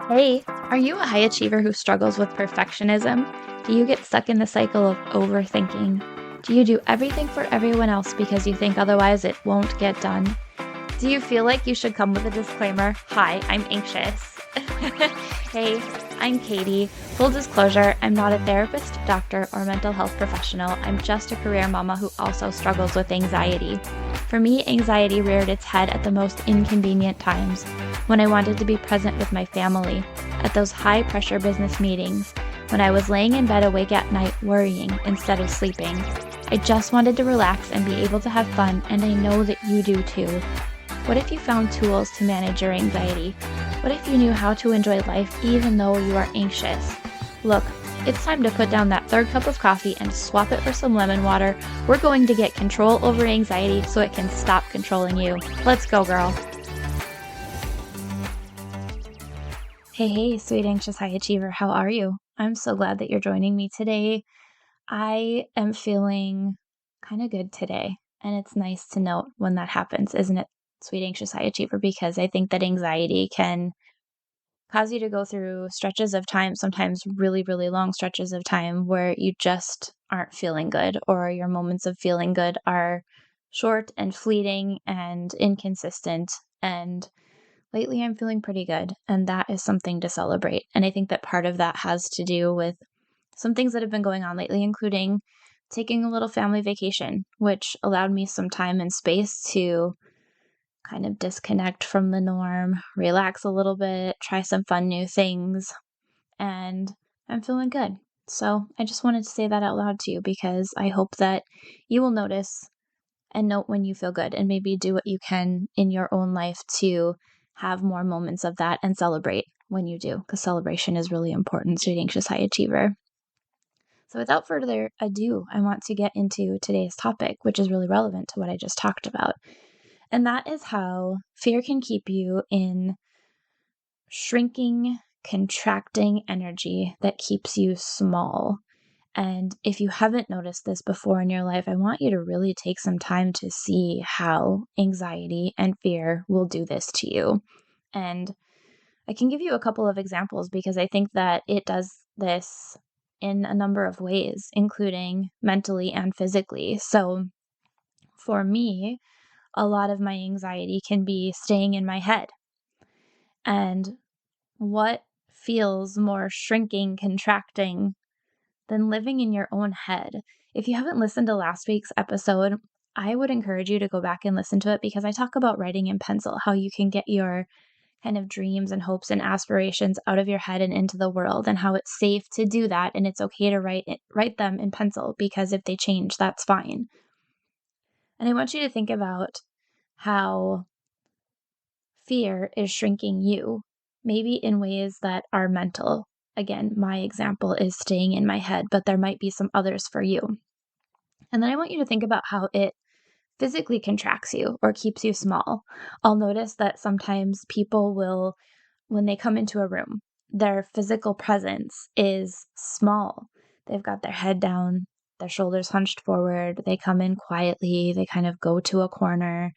Hey, are you a high achiever who struggles with perfectionism? Do you get stuck in the cycle of overthinking? Do you do everything for everyone else because you think otherwise it won't get done? Do you feel like you should come with a disclaimer? Hi, I'm anxious. Hey, I'm Katy. Full disclosure, I'm not a therapist, doctor, or mental health professional. I'm just a career mama who also struggles with anxiety. For me, anxiety reared its head at the most inconvenient times, when I wanted to be present with my family, at those high pressure business meetings, when I was laying in bed awake at night worrying instead of sleeping. I just wanted to relax and be able to have fun, and I know that you do too. What if you found tools to manage your anxiety? What if you knew how to enjoy life even though you are anxious? Look, it's time to put down that third cup of coffee and swap it for some lemon water. We're going to get control over anxiety so it can stop controlling you. Let's go, girl. Hey, sweet anxious high achiever, how are you? I'm so glad that you're joining me today. I am feeling kind of good today, and it's nice to note when that happens, isn't it, sweet anxious high achiever? Because I think that anxiety can cause you to go through stretches of time, sometimes really, really long stretches of time, where you just aren't feeling good, or your moments of feeling good are short and fleeting and inconsistent. And lately, I'm feeling pretty good, and that is something to celebrate. And I think that part of that has to do with some things that have been going on lately, including taking a little family vacation, which allowed me some time and space to kind of disconnect from the norm, relax a little bit, try some fun new things, and I'm feeling good. So I just wanted to say that out loud to you because I hope that you will notice and note when you feel good and maybe do what you can in your own life to have more moments of that and celebrate when you do, because celebration is really important, sweet anxious high achiever. So without further ado, I want to get into today's topic, which is really relevant to what I just talked about. And that is how fear can keep you in shrinking, contracting energy that keeps you small. And if you haven't noticed this before in your life, I want you to really take some time to see how anxiety and fear will do this to you. And I can give you a couple of examples because I think that it does this in a number of ways, including mentally and physically. So for me, a lot of my anxiety can be staying in my head. And what feels more shrinking, contracting than living in your own head? If you haven't listened to last week's episode, I would encourage you to go back and listen to it because I talk about writing in pencil, how you can get your kind of dreams and hopes and aspirations out of your head and into the world, and how it's safe to do that and it's okay to write them in pencil because if they change, that's fine. And I want you to think about how fear is shrinking you, maybe in ways that are mental. Again, my example is staying in my head, but there might be some others for you. And then I want you to think about how it physically contracts you or keeps you small. I'll notice that sometimes people will, when they come into a room, their physical presence is small. They've got their head down, their shoulders hunched forward, they come in quietly, they kind of go to a corner.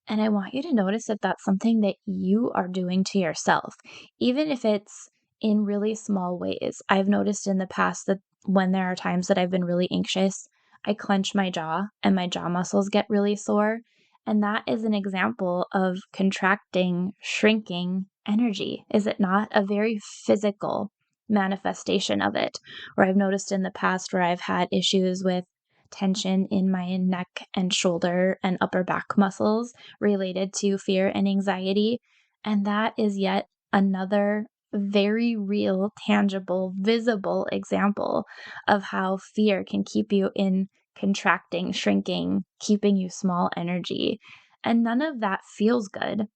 And I want you to notice if that's something that you are doing to yourself, even if it's in really small ways. I've noticed in the past that when there are times that I've been really anxious, I clench my jaw and my jaw muscles get really sore. And that is an example of contracting, shrinking energy, is it not? A very physical manifestation of it. Or I've noticed in the past where I've had issues with tension in my neck and shoulder and upper back muscles related to fear and anxiety. And that is yet another very real, tangible, visible example of how fear can keep you in contracting, shrinking, keeping you small energy. And none of that feels good.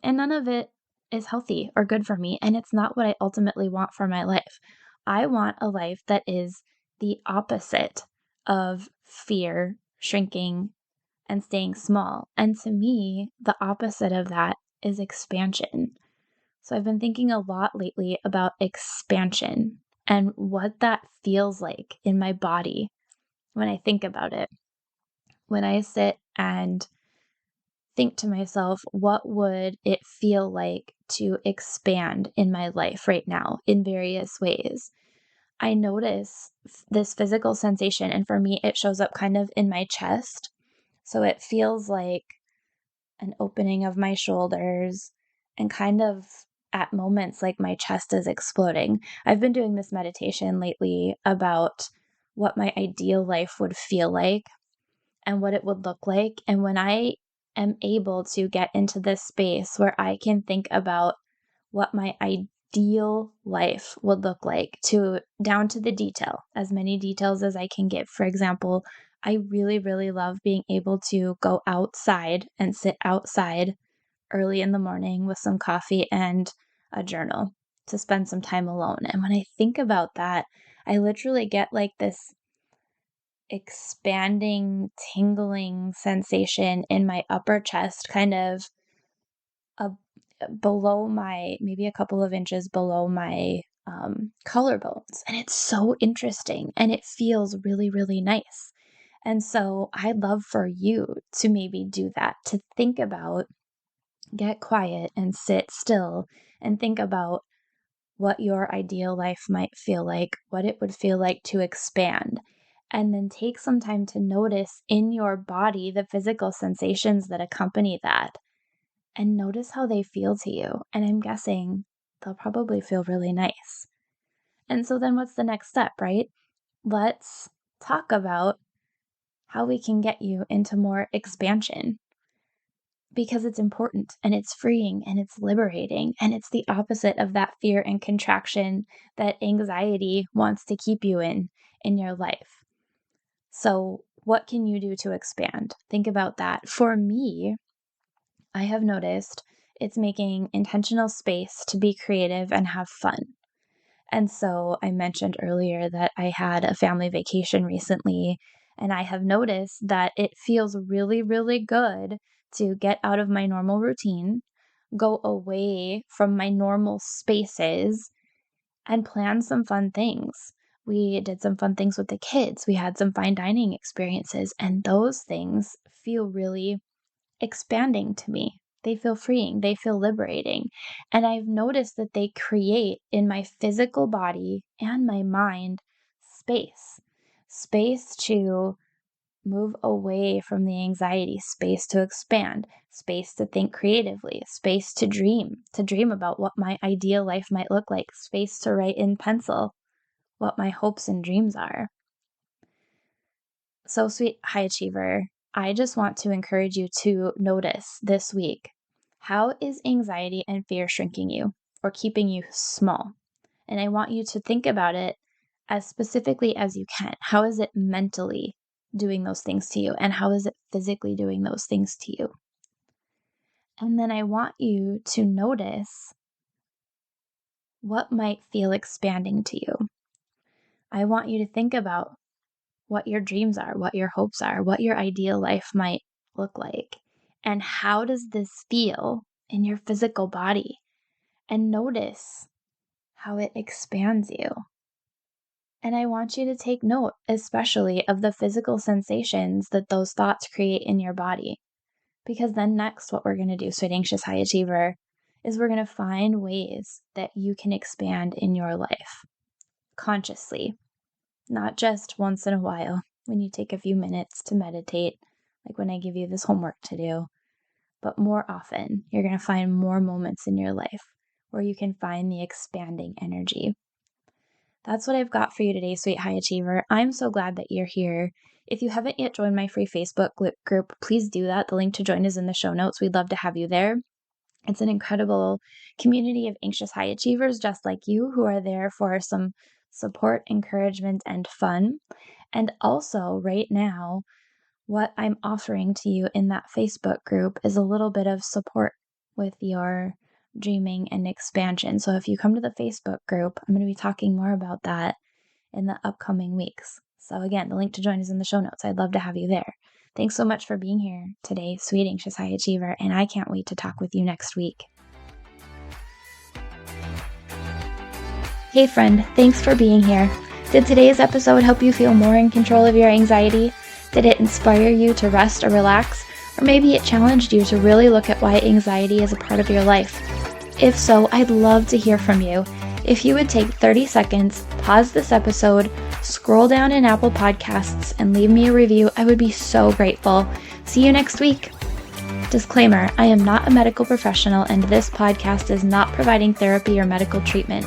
And none of it is healthy or good for me. And it's not what I ultimately want for my life. I want a life that is the opposite of fear, shrinking, and staying small. And to me, the opposite of that is expansion. So I've been thinking a lot lately about expansion and what that feels like in my body when I think about it. When I sit and think to myself, what would it feel like to expand in my life right now in various ways? I notice this physical sensation, and for me, it shows up kind of in my chest. So it feels like an opening of my shoulders and kind of at moments like my chest is exploding. I've been doing this meditation lately about what my ideal life would feel like and what it would look like. And when I am able to get into this space where I can think about what my ideal life would look like to down to the detail, as many details as I can give. For example, I really, really love being able to go outside and sit outside early in the morning with some coffee and a journal to spend some time alone. And when I think about that, I literally get like this expanding, tingling sensation in my upper chest, kind of uh, below maybe a couple of inches below my collarbones. And it's so interesting and it feels really, really nice. And so I'd love for you to maybe do that, to think about, get quiet and sit still and think about what your ideal life might feel like, what it would feel like to expand. And then take some time to notice in your body the physical sensations that accompany that and notice how they feel to you. And I'm guessing they'll probably feel really nice. And so then what's the next step, right? Let's talk about how we can get you into more expansion because it's important and it's freeing and it's liberating and it's the opposite of that fear and contraction that anxiety wants to keep you in your life. So, what can you do to expand? Think about that. For me, I have noticed it's making intentional space to be creative and have fun. And so I mentioned earlier that I had a family vacation recently, and I have noticed that it feels really, really good to get out of my normal routine, go away from my normal spaces, and plan some fun things. We did some fun things with the kids. We had some fine dining experiences, and those things feel really expanding to me. They feel freeing, they feel liberating. And I've noticed that they create in my physical body and my mind space to move away from the anxiety, space to expand, space to think creatively, space to dream about what my ideal life might look like, space to write in pencil what my hopes and dreams are. So, sweet high achiever, I just want to encourage you to notice this week, how is anxiety and fear shrinking you or keeping you small? And I want you to think about it as specifically as you can. How is it mentally doing those things to you? And how is it physically doing those things to you? And then I want you to notice what might feel expanding to you. I want you to think about what your dreams are, what your hopes are, what your ideal life might look like. And how does this feel in your physical body? And notice how it expands you. And I want you to take note, especially of the physical sensations that those thoughts create in your body. Because then next, what we're going to do, Sweet Anxious High Achiever, is we're going to find ways that you can expand in your life consciously. Not just once in a while when you take a few minutes to meditate, like when I give you this homework to do, but more often. You're going to find more moments in your life where you can find the expanding energy. That's what I've got for you today, Sweet High Achiever. I'm so glad that you're here. If you haven't yet joined my free Facebook group, please do that. The link to join is in the show notes. We'd love to have you there. It's an incredible community of anxious high achievers just like you who are there for some support, encouragement, and fun. And also, right now, what I'm offering to you in that Facebook group is a little bit of support with your dreaming and expansion. So if you come to the Facebook group, I'm going to be talking more about that in the upcoming weeks. So again, the link to join is in the show notes. I'd love to have you there. Thanks so much for being here today, Sweet Anxious High Achiever, and I can't wait to talk with you next week. Hey friend, thanks for being here. Did today's episode help you feel more in control of your anxiety? Did it inspire you to rest or relax? Or maybe it challenged you to really look at why anxiety is a part of your life. If so, I'd love to hear from you. If you would take 30 seconds, pause this episode, scroll down in Apple Podcasts, and leave me a review, I would be so grateful. See you next week. Disclaimer, I am not a medical professional, and this podcast is not providing therapy or medical treatment.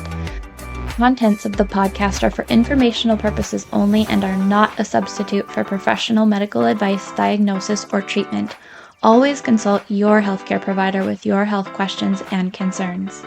Contents of the podcast are for informational purposes only and are not a substitute for professional medical advice, diagnosis, or treatment. Always consult your healthcare provider with your health questions and concerns.